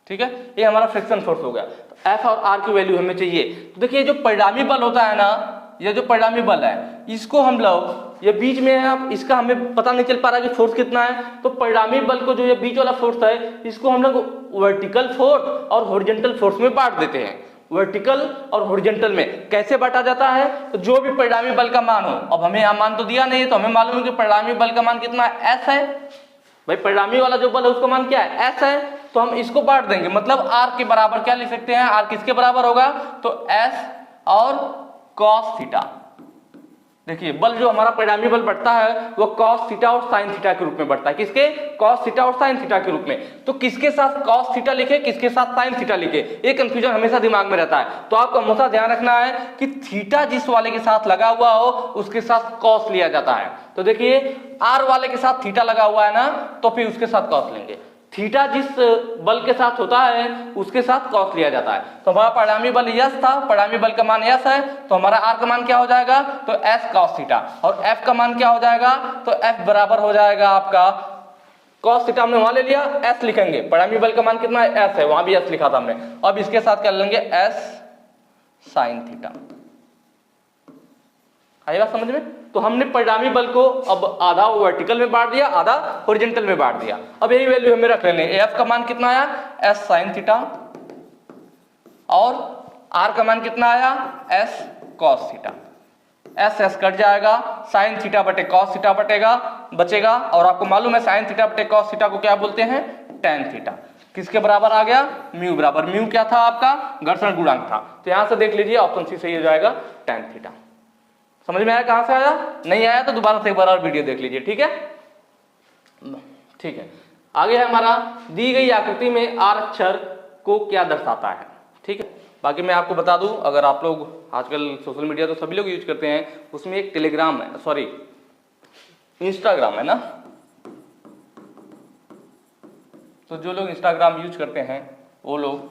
ठीक है, ये हमारा फ्रिक्शन फोर्स हो गया। तो F और R की वैल्यू हमें चाहिए। तो देखिए जो परिणामी बल होता है ना, ये जो परिणामी बल है इसको हम लोग, ये बीच में है, अब इसका हमें पता नहीं चल पा रहा कि फोर्स कितना है, तो परिणामी बल को जो ये बीच वाला फोर्स है इसको हम लोग वर्टिकल फोर्स और हॉरिजॉन्टल फोर्स में बांट देते हैं। वर्टिकल और हॉरिजॉन्टल में कैसे बांटा जाता है, तो जो भी परिणामी बल का मान हो, अब हमें यहाँ मान तो दिया नहीं है, तो हमें मालूम है कि परिणामी बल का मान कितना है, S है भाई, परिणामी वाला जो बल है उसका मान क्या है, S है, तो हम इसको बांट देंगे, मतलब R के बराबर क्या लिख सकते हैं, R किसके बराबर होगा, तो S और cos थीटा। देखिए बल जो हमारा परिणामी बल बढ़ता है वो cos थीटा और sin थीटा के रूप में बढ़ता है, किसके, cos थीटा और sin थीटा के रूप में। तो किसके साथ cos थीटा लिखे, किसके साथ sin थीटा लिखे, ये कंफ्यूजन हमेशा दिमाग में रहता है। तो आपको हमेशा ध्यान रखना है कि थीटा जिस वाले के साथ लगा हुआ हो उसके साथ cos लिया जाता है। तो देखिए R वाले के साथ थीटा लगा हुआ है ना, तो फिर उसके साथ cos लेंगे। थीटा जिस बल के साथ होता है उसके साथ cos लिया जाता है। तो हमारा परिणामी बल यस था, परिणामी बल का मान यस है, तो हमारा R का मान क्या हो जाएगा, तो S cos थीटा, और F का मान क्या हो जाएगा, तो F बराबर हो जाएगा आपका cos थीटा, हमने वहां ले लिया, S लिखेंगे, परिणामी बल का मान कितना है, S है, वहां भी S लिखा था हमने। अब इसके साथ क्या लेंगे, S sin थीटा। आएगा समझ में। तो हमने परिणामी बल को अब आधा वर्टिकल में बांट दिया, आधा हॉरिजॉन्टल में बांट दिया। अब यही वैल्यू हमें रख लेने, F का मान कितना आया, S sin थीटा, और R का मान कितना आया, S cos theta. S cut जाएगा, sin थीटा बटे cos थीटा बचेगा, और आपको मालूम है sin थीटा बटे cos थीटा को क्या बोलते हैं, tan थीटा। किसके बराबर आ गया, म्यू बराबर, म्यू क्या था आपका, घर्षण गुणांक था। तो यहां से देख लीजिए ऑप्शन सी सही हो जाएगा, tan थीटा। समझ में आया, कहां से आया, नहीं आया तो दोबारा से एक बार और वीडियो देख लीजिए, ठीक है, ठीक है। आगे है हमारा, दी गई आकृति में R अक्षर को क्या दर्शाता है, ठीक है। बाकी मैं आपको बता दूं, अगर आप लोग आजकल सोशल मीडिया तो सभी लोग यूज करते हैं, उसमें एक टेलीग्राम है, सॉरी इंस्टाग्राम है ना, तो जो लोग इंस्टाग्राम यूज करते हैं वो लोग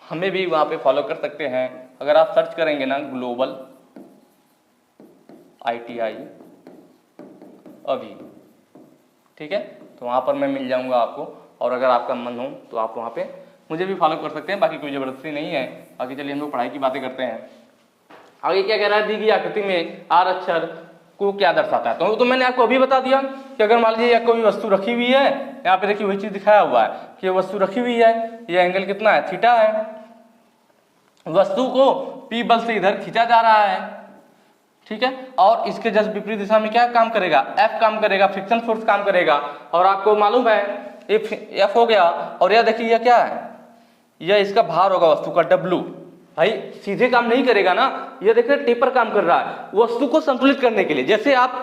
हमें भी वहां पे फॉलो कर सकते हैं। अगर आप सर्च करेंगे ना ग्लोबल ITI अभी, ठीक है, तो वहां पर मैं मिल जाऊंगा आपको, और अगर आपका मन हो तो आप वहां पे मुझे भी फॉलो कर सकते हैं, बाकी कोई जबरदस्ती नहीं है। बाकी चलिए हम लोग पढ़ाई की बातें करते हैं। आगे क्या कह रहा है, दी गई आकृति में R अक्षर को क्या दर्शाता है, तो मैंने आपको अभी बता दिया कि अगर मान लीजिए कोई वस्तु रखी हुई है, यहाँ पे देखिए वही चीज दिखाया हुआ है कि ये वस्तु रखी हुई है, ये एंगल कितना है, थीटा है, वस्तु को P बल से इधर खींचा जा रहा है, ठीक है, और इसके जस्ट विपरीत दिशा में क्या काम करेगा, F काम करेगा, फ्रिक्शन फोर्स काम करेगा। और आपको मालूम है ये F हो गया, और यह देखिए यह क्या है, यह इसका भार होगा वस्तु का W। भाई सीधे काम नहीं करेगा ना, ये देखिए टेपर काम कर रहा है वस्तु को संतुलित करने के लिए। जैसे आप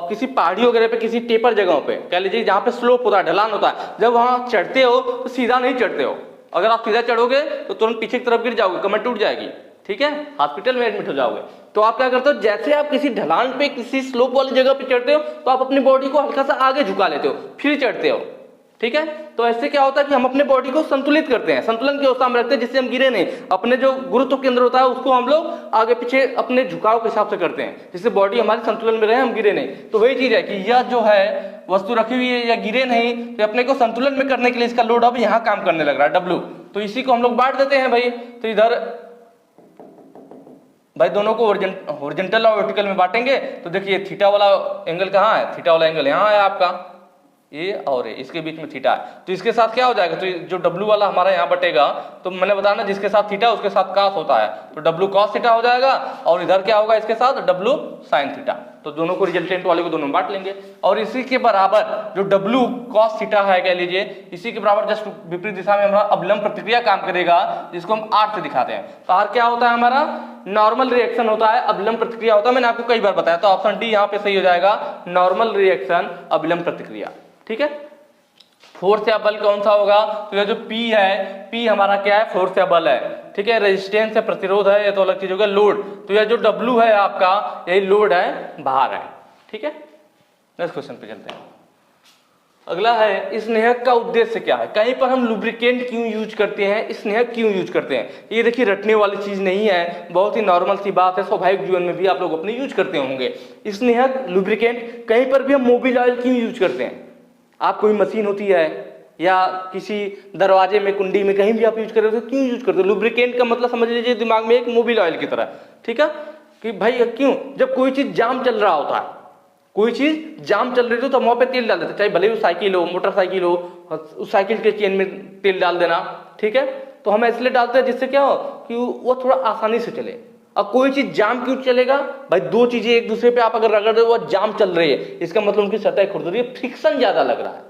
किसी पहाड़ी वगैरह पे, किसी टेपर जगहों पे, कह लीजिए जहाँ पे स्लोप होता है, ढलान होता है, जब वहां चढ़ते हो तो सीधा नहीं चढ़ते हो, अगर आप सीधा चढ़ोगे तो तुरंत पीछे की तरफ गिर जाओगे, कमर टूट जाएगी, ठीक है, हॉस्पिटल में एडमिट हो जाओगे। तो आप क्या करते हो, जैसे आप किसी ढलान पे, किसी स्लोप वाली जगह पे चढ़ते हो तो आप अपनी बॉडी को हल्का सा आगे झुका लेते हो, फिर चढ़ते हो, ठीक है। तो ऐसे क्या होता है कि हम अपने बॉडी को संतुलित करते हैं, संतुलन की अवस्था में रखते हैं, जिससे हम गिरे नहीं। अपने जो गुरुत्व केंद्र होता है उसको हम लोग आगे पीछे अपने झुकाव के हिसाब से करते हैं, जिससे बॉडी हमारी संतुलन में रहे, हम गिरे नहीं। तो वही चीज है कि यह जो है वस्तु रखी हुई है या गिरे नहीं, तो अपने को संतुलन में करने के लिए इसका लोड अब यहाँ काम करने लग रहा है, W। तो इसी को हम लोग बांट देते हैं भाई। तो इधर भाई दोनों को हॉरिजॉन्टल और वर्टिकल में बांटेंगे, तो देखिए थीटा वाला एंगल कहाँ है, थीटा वाला एंगल यहाँ है आपका, ए और ए, इसके बीच में थीटा है, तो इसके साथ क्या हो जाएगा, तो जो W वाला हमारा यहाँ बटेगा, तो मैंने बताया ना जिसके साथ थीटा उसके साथ cos होता है, तो W cos थीटा हो जाएगा, और इधर क्या होगा इसके साथ W sin थीटा, तो दोनों को रिजल्टेंट वाले को दोनों में बांट लेंगे। और इसी के बराबर जो W cos थीटा है कह लीजिए, इसी के बराबर जस्ट विपरीत दिशा में हमारा अवलंब प्रतिक्रिया काम करेगा, जिसको हम R से दिखाते हैं। तो R क्या होता है हमारा, नॉर्मल रिएक्शन होता है, अवलंब प्रतिक्रिया होता है, मैंने आपको कई बार बताया, तो ऑप्शन डी यहाँ पे सही हो जाएगा, नॉर्मल रिएक्शन अवलंब प्रतिक्रिया। ठीक है, फोर्स या बल कौन सा होगा, तो ये जो P है, P हमारा क्या है, फोर्स या बल है। ठीक है, रेजिस्टेंस या प्रतिरोध है, ये तो अलग चीज होगा। लोड, तो यह जो W है आपका, यही लोड है, भार है। ठीक है, नेक्स्ट क्वेश्चन पे चलते हैं। अगला है, स्नेहक का उद्देश्य क्या है, कहीं पर हम लुब्रिकेंट क्यों यूज करते हैं, स्नेहक क्यों यूज करते हैं। ये देखिए रटने वाली चीज नहीं है, बहुत ही नॉर्मल सी बात है, स्वाभाविक जीवन में भी आप लोग अपने यूज करते होंगे। स्नेहक लुब्रिकेंट, कहीं पर भी हम मोबिल ऑयल क्यों यूज करते हैं, आप कोई मशीन होती है या किसी दरवाजे में, कुंडी में, कहीं भी आप यूज कर रहे हो तो क्यों यूज करते हो। लुब्रिकेंट का मतलब समझ लीजिए दिमाग में एक मोबिल ऑयल की तरह। ठीक है, कि भाई क्यों, जब कोई चीज जाम चल रहा होता है, कोई चीज जाम चल रही हो तो वहां पे तेल डाल देते, चाहे भले वो साइकिल हो, मोटरसाइकिल हो, उस साइकिल के चेन में तेल डाल देना। ठीक है, तो हम इसलिए डालते हैं जिससे क्या हो कि वो थोड़ा आसानी से चले। अब कोई चीज जाम क्यों चलेगा भाई, दो चीजें एक दूसरे पे आप अगर रगड़ रहे हो वो जाम चल रही है, इसका मतलब उनकी सतह खुरद रही है, फ्रिक्शन ज्यादा लग रहा है,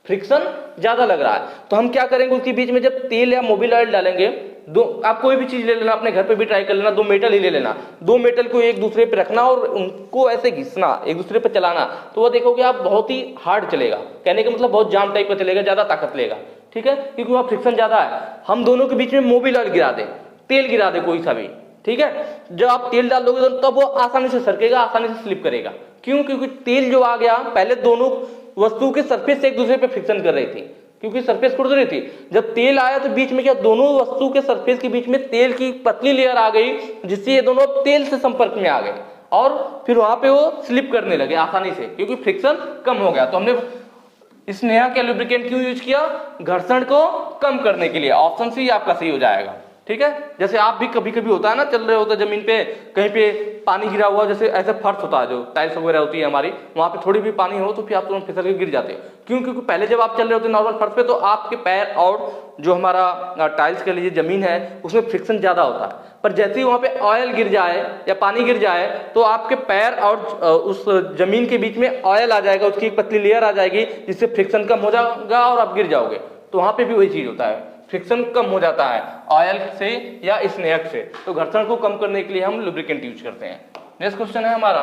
फ्रिक्शन ज्यादा लग रहा है। तो हम क्या करेंगे, उसके बीच में जब तेल या मोबिल ऑयल डालेंगे, दो, आप कोई भी चीज ले लेना, अपने घर पे भी ट्राई कर लेना, दो मेटल ही ले लेना, दो मेटल को एक दूसरे पे रखना और उनको ऐसे घिसना, एक दूसरे पे चलाना, तो वो देखोगे आप बहुत ही हार्ड चलेगा। कहने का मतलब बहुत जाम टाइप का चलेगा, ज्यादा ताकत लेगा। ठीक है, क्योंकि वहां फ्रिक्शन ज्यादा है। हम दोनों के बीच में मोबिल ऑयल गिरा दे, तेल गिरा दे कोई सा भी, ठीक है, जब आप तेल डाल दोगे तो तब वो आसानी से सरकेगा, आसानी से स्लिप करेगा। क्यों, क्योंकि तेल जो आ गया, पहले दोनों वस्तु के सरफेस से एक दूसरे पे फ्रिक्शन कर रही थी, क्योंकि सरफेस खुरद रही थी। जब तेल आया तो बीच में क्या, दोनों वस्तु के सरफेस के बीच में तेल की पतली लेयर आ गई, जिससे ये दोनों तेल से संपर्क में आ गए और फिर वहां पे वो स्लिप करने लगे आसानी से, क्योंकि फ्रिक्शन कम हो गया। तो हमने स्नेहा के लुब्रिकेंट क्यों यूज किया, घर्षण को कम करने के लिए। ऑप्शन सी आपका सही हो जाएगा। ठीक है, जैसे आप भी कभी कभी होता है ना, चल रहे होते जमीन पे, कहीं पे पानी गिरा हुआ, जैसे ऐसे फर्श होता है जो टाइल्स वगैरह होती है हमारी, वहां पे थोड़ी भी पानी हो तो फिर आप तुरंत फिसल के गिर जाते हो। क्यों, क्योंकि पहले जब आप चल रहे होते नॉर्मल फर्श पे तो आपके पैर और जो हमारा टाइल्स के लिए जमीन है उसमें फ्रिक्शन ज्यादा होता है, पर जैसे ही वहां पे ऑयल गिर जाए या पानी गिर जाए तो आपके पैर और उस जमीन के बीच में ऑयल आ जाएगा, उसकी एक पतली लेयर आ जाएगी, जिससे फ्रिक्शन कम हो जाएगा और आप गिर जाओगे। तो वहां पे भी वही चीज होता है, फ्रिक्शन कम हो जाता है ऑयल से या स्नेहक से। तो घर्षण को कम करने के लिए हम लुब्रिकेंट यूज करते हैं। नेक्स्ट क्वेश्चन है हमारा,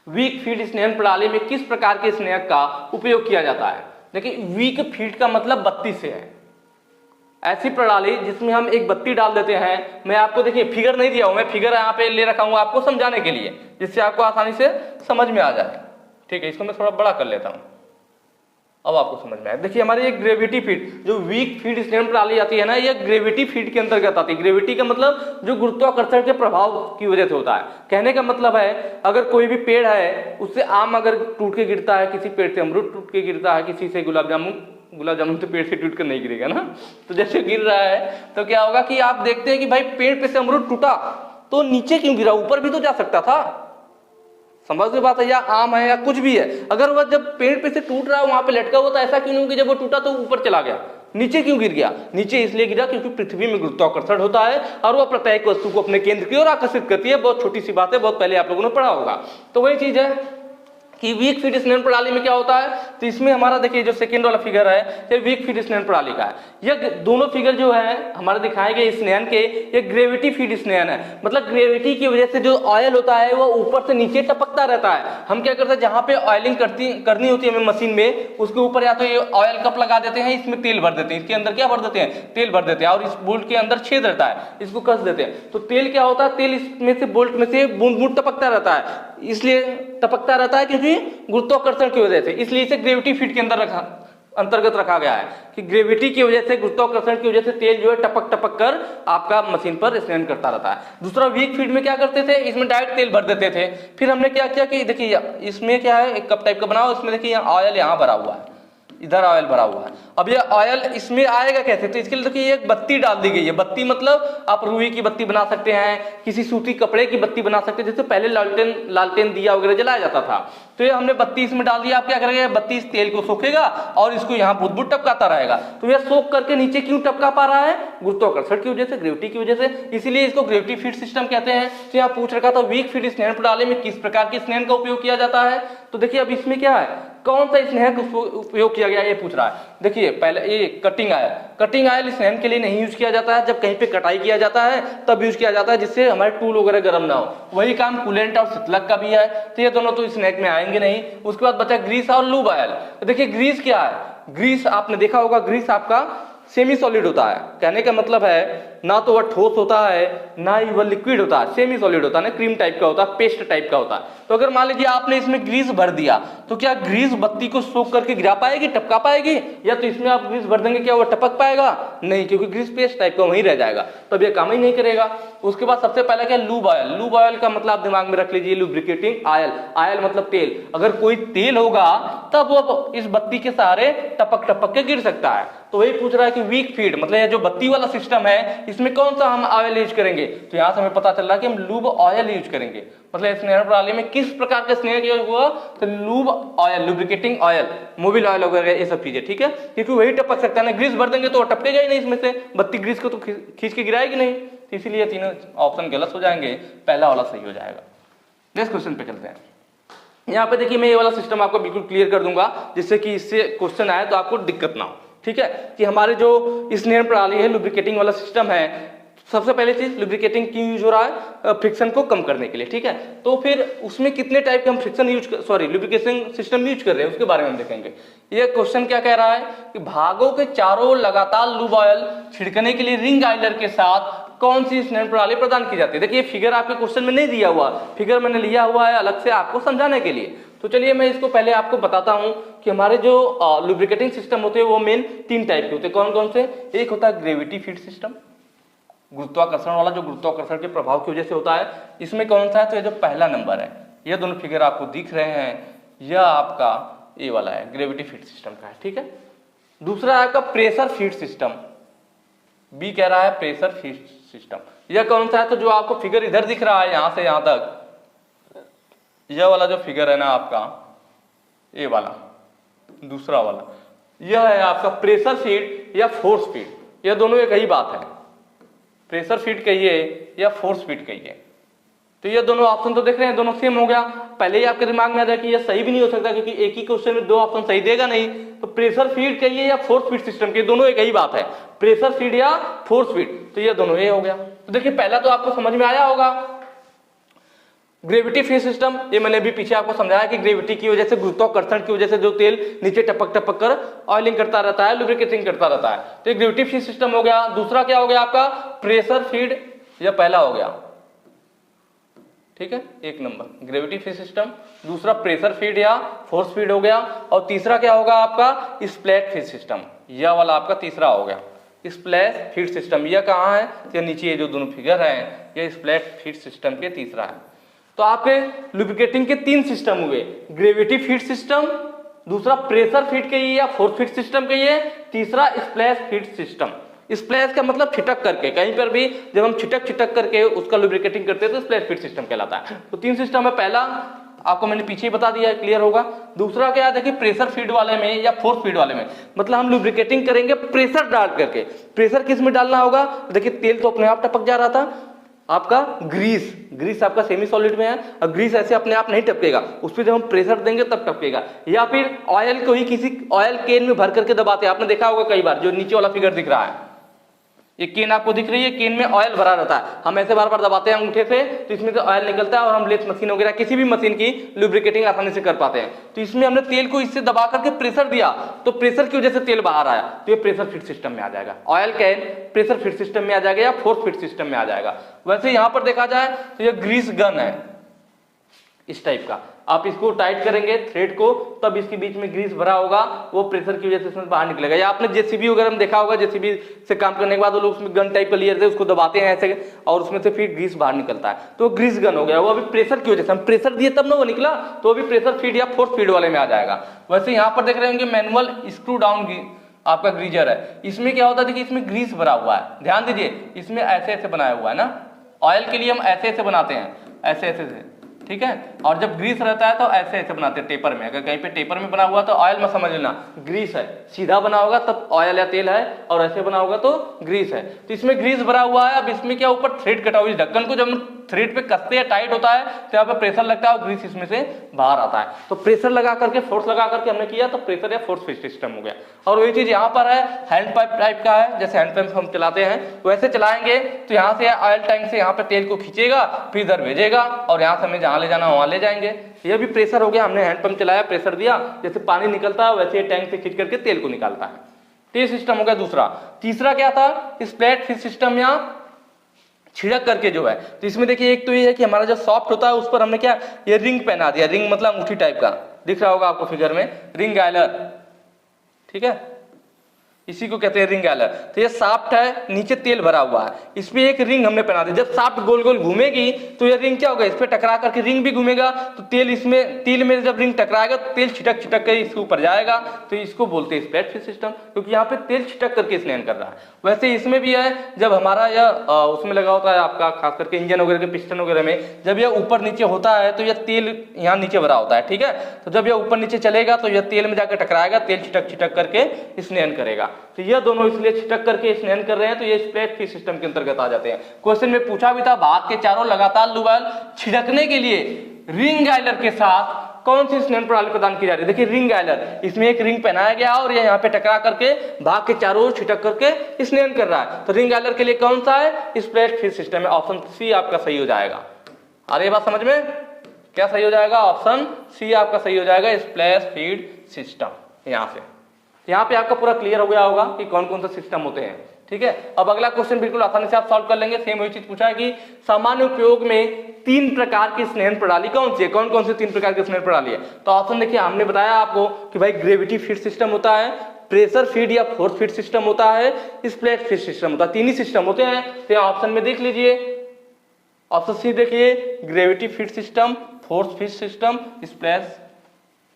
वीक फीड स्नेहन प्रणाली में किस प्रकार के स्नेहक का उपयोग किया जाता है। देखिए वीक फीड का मतलब बत्ती से है, ऐसी प्रणाली जिसमें हम एक बत्ती डाल देते हैं। मैं आपको देखिए फिगर नहीं दिया हूं, मैं फिगर यहाँ पे ले रखा हूं आपको समझाने के लिए, जिससे आपको आसानी से समझ में आ जाए। ठीक है, इसको मैं थोड़ा बड़ा कर लेता हूं, अब आपको समझ में आए। देखिए हमारी एक ग्रेविटी फीड, जो वीक फीड स्नेहन प्रणाली आती है ना, यह ग्रेविटी फीड के अंतर्गत आती है। ग्रेविटी का मतलब जो गुरुत्वाकर्षण के प्रभाव की वजह से होता है। कहने का मतलब है, अगर कोई भी पेड़ है, उससे आम अगर टूट के गिरता है, किसी पेड़ से अमरूद टूट के गिरता है, किसी से गुलाब जामुन तो पेड़ से टूट कर नहीं गिरेगा ना, तो जैसे गिर रहा है तो क्या होगा कि आप देखते हैं कि भाई पेड़ पे से अमरूद टूटा तो नीचे क्यों गिरा, ऊपर भी तो जा सकता था। समझ में बात है, या आम है या कुछ भी है, अगर वह जब पेड़ पे से टूट रहा है वहां पे लटका हुआ, तो ऐसा क्यों नहीं कि जब वो टूटा तो ऊपर चला गया, नीचे क्यों गिर गया। नीचे इसलिए गिरा क्योंकि पृथ्वी में गुरुत्वाकर्षण होता है और वह प्रत्येक वस्तु को अपने केंद्र की ओर आकर्षित करती है। बहुत छोटी सी बात है, बहुत पहले आप लोगों ने पढ़ा होगा। तो वही चीज है कि वीक फीड स्नेहन प्रणाली में क्या होता है, तो इसमें हमारा देखिए जो सेकेंड वाला फिगर है ये वीक फीड स्नेहन प्रणाली का है। यह दोनों फिगर जो है हमारे दिखाए गए स्नेहन के, ये ग्रेविटी फीड स्नेहन है। मतलब ग्रेविटी की वजह से जो ऑयल होता है वो ऊपर से नीचे टपकता रहता है। हम क्या करते हैं, जहां पे ऑयलिंग करनी होती है हमें मशीन में, उसके ऊपर या तो ये ऑयल कप लगा देते हैं, इसमें तेल भर देते हैं, इसके अंदर क्या भर देते हैं, तेल भर देते हैं, और इस बोल्ट के अंदर छेद रहता है, इसको कस देते हैं। तो तेल क्या होता है, तेल इसमें से बोल्ट में से बूंद बूंद टपकता रहता है, इसलिए टपकता रहता है क्योंकि गुरुत्वाकर्षण की वजह से, इसलिए इसे ग्रेविटी फीड के अंतर्गत रखा गया है कि ग्रेविटी की वजह से, गुरुत्वाकर्षण की वजह से तेल जो है टपक टपक कर आपका मशीन पर स्नेहन करता रहता है। दूसरा वीक फीड में क्या करते थे, इसमें डायरेक्ट तेल भर देते थे। फिर हमने क्या किया कि देखिए इसमें क्या है, एक कप टाइप का बना हुआ, इसमें देखिए ऑयल यहाँ भरा हुआ है, इधर ऑयल भरा हुआ है, अब ये ऑयल इसमें आएगा कैसे, तो इसके लिए देखिए एक बत्ती डाल दी गई है। बत्ती मतलब आप रुई की बत्ती बना सकते हैं, किसी सूती कपड़े की बत्ती बना सकते हैं, जैसे पहले लालटेन दिया वगैरह जलाया जाता था। तो ये हमने बत्ती इसमें डाल दिया। आप क्या करेंगे, बत्ती इस तेल को सोखेगा और इसको यहाँ बुदबुद टपकाता रहेगा। तो यह सोख करके नीचे क्यों टपका पा रहा है, गुरुत्वाकर्षण की वजह से, ग्रेविटी की वजह से, इसीलिए इसको ग्रेविटी फीड सिस्टम कहते हैं। तो यहाँ पूछ रखा था वीक फीड स्नेहन प्रणाली में किस प्रकार की स्नेहन का उपयोग किया जाता है। तो देखिए अब इसमें क्या है, कौन सा स्नेहन का उपयोग किया गया ये पूछ रहा है। देखिए पहले ये कटिंग आयल, कटिंग आयल स्नेहन के लिए नहीं यूज किया जाता है, जब कहीं पे कटाई किया जाता है तब यूज किया जाता है, जिससे हमारे टूल वगैरह गर्म ना हो। वही काम कूलेंट और शीतलक का भी है, तो ये दोनों तो स्नेहक में आएंगे नहीं। उसके बाद बचा ग्रीस और लूब आयल। तो देखिए ग्रीस क्या है, ग्रीस आपने देखा होगा, ग्रीस आपका सेमी सॉलिड होता है। कहने का मतलब है ना तो वह ठोस होता है ना ही वह लिक्विड होता है, सेमी सॉलिड होता है ना, क्रीम टाइप का होता है, पेस्ट टाइप का होता है। तो अगर मान लीजिए आपने इसमें ग्रीस भर दिया तो क्या ग्रीस बत्ती को सोख करके गिरा पाएगी, टपका पाएगी, या तो इसमें आप ग्रीस भर देंगे क्या वो टपक पाएगा, नहीं, क्योंकि ग्रीस पेस्ट टाइप का वहीं रह जाएगा, तब ये काम ही नहीं करेगा। उसके बाद सबसे पहले क्या, लूब ऑयल। लूब ऑयल का मतलब आप दिमाग में रख लीजिए लुब्रिकेटिंग ऑयल। ऑयल मतलब तेल, अगर कोई तेल होगा तब वो इस बत्ती के सहारे टपक टपक के गिर सकता है। तो वही पूछ रहा है कि वीक फीड मतलब ये जो बत्ती वाला सिस्टम है इसमें कौन सा हम ऑयल यूज करेंगे। तो यहां से हमें पता चल रहा है कि हम लूब ऑयल यूज करेंगे। मतलब स्नेहन प्रणाली में किस प्रकार का स्नेहक हुआ, तो lube oil, lubricating oil, Mobil oil वगैरह ये सब चीजें, ठीक है, क्योंकि वही टपक सकता है ना। ग्रीस भर देंगे तो टपकेगा ही नहीं इसमें से, बत्ती ग्रीस को तो खींच के गिराएगी नहीं। तो इसीलिए तीनों ऑप्शन गलत हो जाएंगे, पहला वाला सही हो जाएगा। नेक्स्ट क्वेश्चन पे चलते हैं। यहाँ पे देखिए मैं ये वाला सिस्टम आपको बिल्कुल क्लियर कर दूंगा, जिससे कि इससे क्वेश्चन आए तो आपको दिक्कत ना हो, ठीक है। कि हमारे जो स्नेहन प्रणाली है, लुब्रिकेटिंग वाला सिस्टम है, सबसे पहले चीज लुब्रिकेटिंग क्यों यूज हो रहा है, फ्रिक्शन को कम करने के लिए, ठीक है। तो फिर उसमें कितने टाइप के हम फ्रिक्शन लुब्रिकेशन सिस्टम यूज कर रहे हैं उसके बारे में हम देखेंगे। ये क्वेश्चन क्या कह रहा है कि भागों के चारों ओर लगातार लूब ऑयल छिड़कने के लिए रिंग आइलर के साथ कौन सी स्नेहन प्रणाली प्रदान की जाती है। देखिए फिगर आपके क्वेश्चन में नहीं दिया हुआ, फिगर मैंने लिया हुआ है अलग से आपको समझाने के लिए। तो चलिए मैं इसको पहले आपको बताता हूं कि हमारे जो लुब्रिकेटिंग सिस्टम होते हैं वो मेन 3 टाइप के होते हैं। कौन कौन से, एक होता है ग्रेविटी फीड सिस्टम, गुरुत्वाकर्षण वाला, जो गुरुत्वाकर्षण के प्रभाव की वजह से होता है। इसमें कौन सा है, तो ये जो पहला नंबर है, ये दोनों फिगर आपको दिख रहे हैं, यह आपका ये वाला है, ग्रेविटी फीड सिस्टम का है, ठीक है। दूसरा है आपका प्रेशर फीड सिस्टम, बी कह रहा है प्रेशर फीड सिस्टम। यह कौन सा है, तो जो आपको फिगर इधर दिख रहा है यहां से यहां तक, यह वाला जो फिगर है ना आपका, ये वाला दूसरा वाला, यह है आपका प्रेशर फीड या फोर्स फीड। यह दोनों एक ही बात है, प्रेशर फीड कहिए या फोर्स फीड कहिए। तो ये दोनों ऑप्शन तो देख रहे हैं, दोनों सेम हो गया। पहले ही आपके दिमाग में आ जाए कि ये सही भी नहीं हो सकता, क्योंकि एक ही क्वेश्चन में 2 ऑप्शन सही देगा नहीं। तो प्रेशर फीड कहिए या फोर्स फीड सिस्टम के, दोनों एक ही बात है, प्रेशर फीड या फोर्स फीड। तो ये दोनों ये हो गया। तो देखिए पहला तो आपको समझ में आया होगा, ग्रेविटी फीड सिस्टम, ये मैंने भी पीछे आपको समझाया कि ग्रेविटी की वजह से, गुरुत्वाकर्षण की वजह से जो तेल नीचे टपक टपक कर ऑयलिंग करता रहता है, लुब्रिकेटिंग करता रहता है। तो ये ग्रेविटी फीड सिस्टम हो गया। दूसरा क्या हो गया आपका, प्रेशर फीड, यह पहला हो गया, ठीक है, 1 नंबर ग्रेविटी फीड सिस्टम। दूसरा प्रेशर फीड या फोर्स फीड हो गया। और तीसरा क्या होगा आपका, स्प्लैश फीड सिस्टम, यह वाला आपका तीसरा हो गया, स्प्लैश फीड सिस्टम। यह कहाँ है, तो नीचे ये जो दोनों फिगर हैं, यह स्प्लैश फीड सिस्टम के तीसरा है। तो आपके लुब्रिकेटिंग के 3 सिस्टम हुए, ग्रेविटी फीड सिस्टम, दूसरा प्रेशर फीड कहिए या फोर्स फीड सिस्टम कहिए, तीसरा स्प्लैश फीड सिस्टम। स्प्लैश का मतलब छिटक करके, कहीं पर भी जब हम छिटक करके उसका लुब्रिकेटिंग करते हैं तो स्प्लैश फीड सिस्टम कहलाता है। तो 3 सिस्टम है, पहला आपको मैंने पीछे ही बता दिया है, क्लियर होगा। दूसरा क्या है, देखिए प्रेशर फीड वाले में या फोर्स फीड वाले में, मतलब हम लुब्रिकेटिंग करेंगे प्रेशर डाल करके। प्रेशर किस में डालना होगा, देखिए तेल तो अपने आप टपक जा रहा था, आपका ग्रीस आपका सेमी सॉलिड में है, और ग्रीस ऐसे अपने आप नहीं टपकेगा, उस पर जब हम प्रेशर देंगे तब टपकेगा। या फिर ऑयल को ही किसी ऑयल केन में भर करके दबाते हैं, आपने देखा होगा कई बार, जो नीचे वाला फिगर दिख रहा है, ये केन आपको दिख रही है, केन में ऑयल भरा रहता है, हम ऐसे बार बार दबाते हैं अंगूठे से तो इसमें से ऑयल निकलता है, और हम लेथ मशीन वगैरह किसी भी मशीन की लुब्रिकेटिंग आसानी से कर पाते हैं। तो इसमें हमने तेल को इससे दबा करके प्रेशर दिया, तो प्रेशर की वजह से तेल बाहर आया, तो ये प्रेशर फीड सिस्टम में आ जाएगा। Oil can pressure feed system में आ जाएगा या फोर्स फीड सिस्टम में आ जाएगा। वैसे यहां पर देखा जाए तो ये ग्रीस गन है इस टाइप का, आप इसको टाइट करेंगे थ्रेड को, तब इसके बीच में ग्रीस भरा होगा, वो प्रेशर की वजह से इसमें बाहर निकलेगा। या आपने जेसीबी वगैरह में देखा होगा, जेसीबी से काम करने के बाद वो लोग उसमें गन टाइप का लेयर से उसको दबाते हैं ऐसे, और उसमें से फिर ग्रीस बाहर निकलता है, तो ग्रीस गन हो गया। वो अभी प्रेशर की वजह से, हम प्रेशर दिए तब ना वो निकला, तो अभी प्रेशर फीड या फोर्स फीड वाले में आ जाएगा। वैसे यहाँ पर देख रहे होंगे मैनुअल स्क्रू डाउन आपका ग्रीजर है। इसमें क्या होता है, देखिए इसमें ग्रीस भरा हुआ है, ध्यान दीजिए इसमें ऐसे ऐसे बनाया हुआ है ना, ऑयल के लिए हम ऐसे ऐसे बनाते हैं, ऐसे ऐसे से, ठीक है। और जब ग्रीस रहता है तो ऐसे ऐसे बनाते हैं टेपर में। अगर कहीं पे टेपर में बना हुआ तो ऑयल में समझ लेना ग्रीस है, सीधा बना होगा तब ऑयल या तेल है, और ऐसे बना होगा तो ग्रीस है। तो इसमें ग्रीस भरा हुआ है। अब इसमें क्या ऊपर थ्रेड कटा हुआ है, ढक्कन को जब थ्रेड पे कसते हैं टाइट होता है तो यहाँ पे प्रेशर लगता है और ग्रीस इसमें से बाहर आता है। तो प्रेशर लगा करके, फोर्स लगा करके हमने किया तो प्रेशर या फोर्स फीड सिस्टम हो गया। और वही चीज यहाँ पर है, हैंड पाइप टाइप का है, जैसे हैंड पाइप हम चलाते हैं वैसे चलाएंगे तो यहाँ से ऑयल टैंक से यहाँ पे तेल को खींचेगा, फिर इधर भेजेगा और यहाँ से हमें जहाँ ले जाना वहां ले जाएंगे। ये भी प्रेशर हो गया, हमने हैंड पंप चलाया, प्रेशर दिया, जैसे पानी निकलता है वैसे टैंक से खींच करके तेल को निकालता है। तो ये सिस्टम हो गया दूसरा। तीसरा क्या था, स्प्लैट फिश सिस्टम या छिड़क करके जो है। तो इसमें देखिए एक तो ये है कि हमारा जो सॉफ्ट होता है उस पर हमने क्या, ये रिंग पहना दिया, रिंग मतलब अंगूठी टाइप का, दिख रहा होगा आपको फिगर में, रिंग आयलर, ठीक है, इसी को कहते हैं रिंग आयलर। तो ये साफ्ट है, नीचे तेल भरा हुआ है, इसमें एक रिंग हमने पहना दी। जब साफ्ट गोल गोल घूमेगी तो ये रिंग क्या होगा, इस पे टकरा करके रिंग भी घूमेगा, तो तेल इसमें, तिल में जब रिंग टकराएगा तो तेल छिटक छिटक कर इसके ऊपर जाएगा। तो इसको बोलते हैं स्प्लैट फिश सिस्टम, क्योंकि यहाँ पे तेल छिटक करके स्नान कर रहा है। वैसे इसमें भी है, जब हमारा यह उसमें लगा होता है आपका, खास करके इंजन वगैरह के पिस्टन वगैरह में, जब यह ऊपर नीचे होता है तो यह तेल यहाँ नीचे भरा होता है, ठीक है। तो जब यह ऊपर नीचे चलेगा तो यह तेल में जाकर टकराएगा, तेल छिटक छिटक करके स्नान करेगा। तो यह दोनों इसलिए छिटक करके स्नान कर रहे हैं, तो ये स्प्लैट फिश सिस्टम के अंतर्गत आ जाते हैं। क्वेश्चन में पूछा भी था, भाग के चारों लगातार लुबाल छिड़कने के लिए रिंग आयलर के साथ कौन सी स्नान प्रणाली प्रदान की जा रही है। देखिए रिंग आयलर, इसमें एक रिंग पहनाया गया और ये यहाँ पे टकरा करके भाग के चारों ओर छिटक करके स्नान कर रहा है। तो रिंग आयलर के लिए कौन सा है, स्प्लैट फिश सिस्टम है। ऑप्शन सी आपका सही हो जाएगा। अरे ये बात समझ में, क्या सही हो जाएगा, ऑप्शन सी आपका सही हो जाएगा, स्प्लैश फीड सिस्टम। यहाँ से यहाँ पे आपका पूरा क्लियर हो गया होगा कि कौन कौन से सिस्टम होते हैं, ठीक है। अब अगला क्वेश्चन बिल्कुल आसानी से आप सॉल्व कर लेंगे। सेम वही चीज पूछा है कि सामान्य उपयोग में 3 प्रकार की स्नान प्रणाली कौन सी है, कौन कौन सी 3 प्रकार की स्नान प्रणाली है। तो ऑप्शन देखिए, हमने बताया आपको कि भाई ग्रेविटी फीड सिस्टम होता है, प्रेशर फीड या फोर्स फीड सिस्टम होता है, स्प्लैट फीड सिस्टम होता है। 3 ही सिस्टम होते हैं। तो यहाँ ऑप्शन में देख लीजिए, ऑप्शन सी देखिए, gravity feed system, force feed system, splash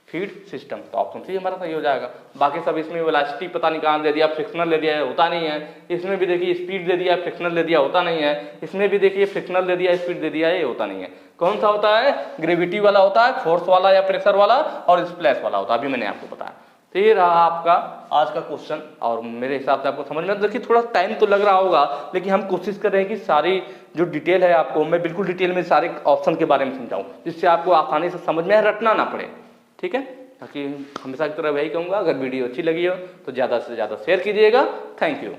feed system. तो ऑप्शन सी हमारा सही हो जाएगा। बाकी सब इसमें वेलोसिटी पता नहीं कहाँ दे दिया, फ्रिक्शनल दे दिया है, होता नहीं है। इसमें भी देखिए स्पीड दे दिया, फ्रिक्शनल दे दिया, होता नहीं है। इसमें भी देखिए फ्रिक्शनल दे दिया, स्पीड दे दिया, ये होता नहीं है। कौन सा होता है, ग्रेविटी वाला होता है, फोर्स वाला या प्रेशर वाला, और स्प्लैश वाला होता है, अभी मैंने आपको बताया। तो ये रहा आपका आज का क्वेश्चन, और मेरे हिसाब से आपको समझ में, देखिए थोड़ा टाइम तो लग रहा होगा, लेकिन हम कोशिश कर रहे हैं कि सारी जो डिटेल है आपको मैं बिल्कुल डिटेल में सारे ऑप्शन के बारे में समझाऊं, जिससे आपको आसानी से समझ में रटना ना पड़े, ठीक है। ताकि हमेशा की तरह वही कहूँगा, अगर वीडियो अच्छी लगी हो तो ज़्यादा से ज़्यादा शेयर कीजिएगा। Thank you.